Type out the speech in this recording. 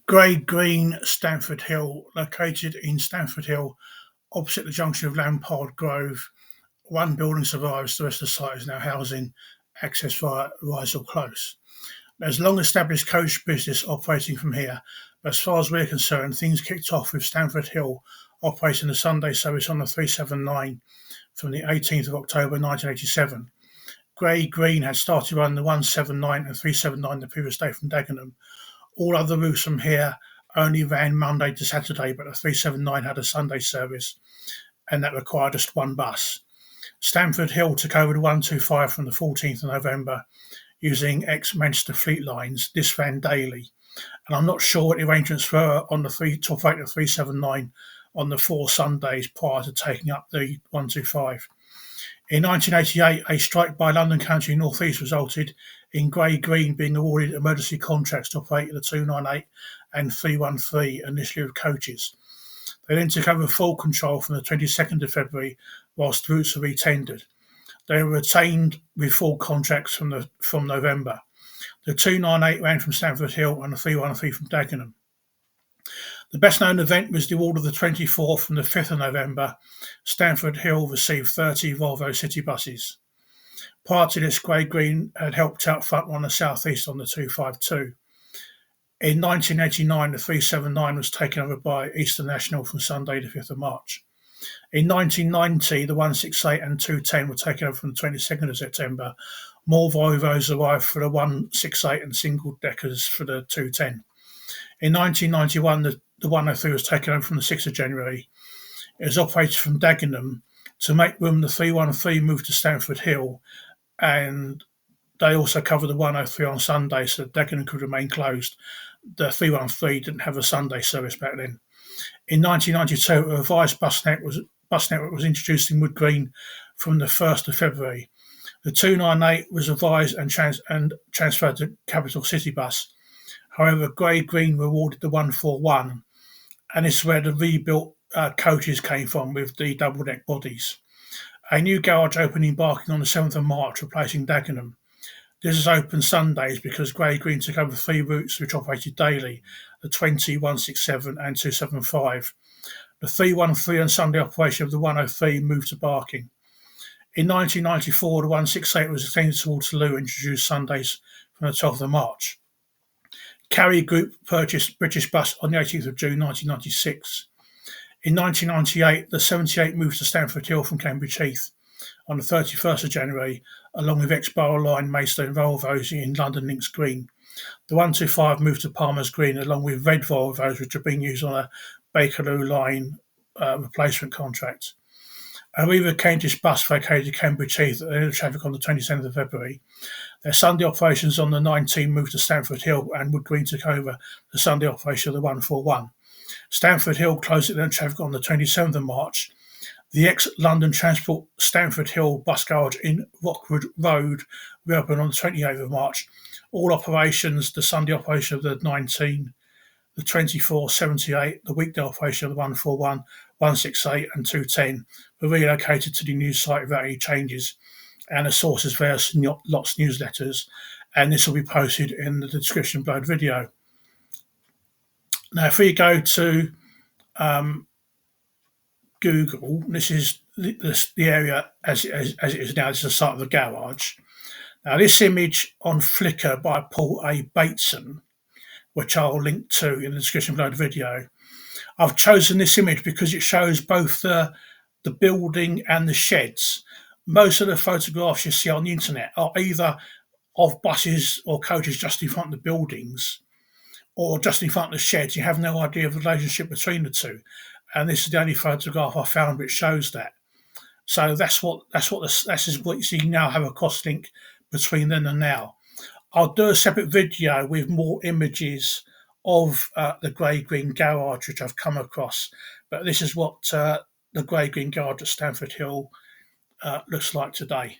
Grade Green, Stamford Hill, located in Stamford Hill, opposite the junction of Lampard Grove. One building survives, the rest of the site is now housing access via Reizel Close. There's a long-established coach business operating from here, but as far as we're concerned, things kicked off with Stamford Hill operating a Sunday service on the 379 from the 18th of October 1987. Grey Green had started running the 179 and 379 the previous day from Dagenham. All other routes from here only ran Monday to Saturday, but the 379 had a Sunday service, and that required just one bus. Stamford Hill took over the 125 from the 14th of November using ex-Manchester Fleetlines. This ran daily, and I'm not sure what the arrangements were on the 379 on the 4 Sundays prior to taking up the 125. In 1988, a strike by London County North East resulted in Grey Green being awarded emergency contracts to operate the 298 and 313, initially with coaches. They then took over full control from the 22nd of February whilst routes were re-tendered. They were retained with full contracts from November. The 298 ran from Stamford Hill and the 313 from Dagenham. The best known event was the award of the 24th from the 5th of November. Stamford Hill received 30 Volvo City buses. Prior to this, Grey Green had helped out Frontrunner South East on the 252. In 1989, the 379 was taken over by Eastern National from Sunday the 5th of March. In 1990, the 168 and 210 were taken over from the 22nd of September. More Volvos arrived for the 168 and single deckers for the 210. In 1991, the 103 was taken over from the 6th of January. It was operated from Dagenham. To make room, the 313 moved to Stamford Hill, and they also covered the 103 on Sunday, so Dagenham could remain closed. The 313 didn't have a Sunday service back then. In 1992, a revised bus network was introduced in Wood Green from the 1st of February. The 298 was revised and transferred to Capital City Bus. However, Grey Green were awarded the 141, and this is where the rebuilt coaches came from with the double-deck bodies. A new garage opened in Barking on the 7th of March, replacing Dagenham. This is open Sundays because Grey Green took over 3 routes which operated daily, the 20, 167 and 275. The 313 and Sunday operation of the 103 moved to Barking. In 1994, the 168 was extended to Waterloo and introduced Sundays from the 12th of March. Carrier Group purchased British Bus on the 18th of June 1996. In 1998, the 78 moved to Stamford Hill from Cambridge Heath on the 31st of January, along with ex-Borough Line Maidstone Volvos in London Links Green. The 125 moved to Palmer's Green, along with red Volvos, which are being used on a Bakerloo Line replacement contract. Arriva Kentish Bus vacated Cambridge Heath at the end of traffic on the 27th of February. Their Sunday operations on the 19 moved to Stamford Hill, and Wood Green took over the Sunday operation of the 141. Stamford Hill closed at the end of traffic on the 27th of March. The ex-London Transport Stamford Hill bus garage in Rockwood Road reopened on the 28th of March. All operations, the Sunday operation of the 19, the 24, 78, the weekday operation of the 141, 168 and 210 were relocated to the new site without any changes, and the source is various lots newsletters, and this will be posted in the description below the video. Now, if we go to Google, this is the area as it is now. This is the site of the garage. Now, this image on Flickr by Paul A. Bateson, which I'll link to in the description below the video. I've chosen this image because it shows both the building and the sheds. Most of the photographs you see on the internet are either of buses or coaches just in front of the buildings or just in front of the sheds. You have no idea of the relationship between the two. And this is the only photograph I found which shows that. So that's what you see now. Have a cross link between then and now. I'll do a separate video with more images of the Grey Green garage which I've come across. But this is what the Grey Green garage at Stamford Hill looks like today.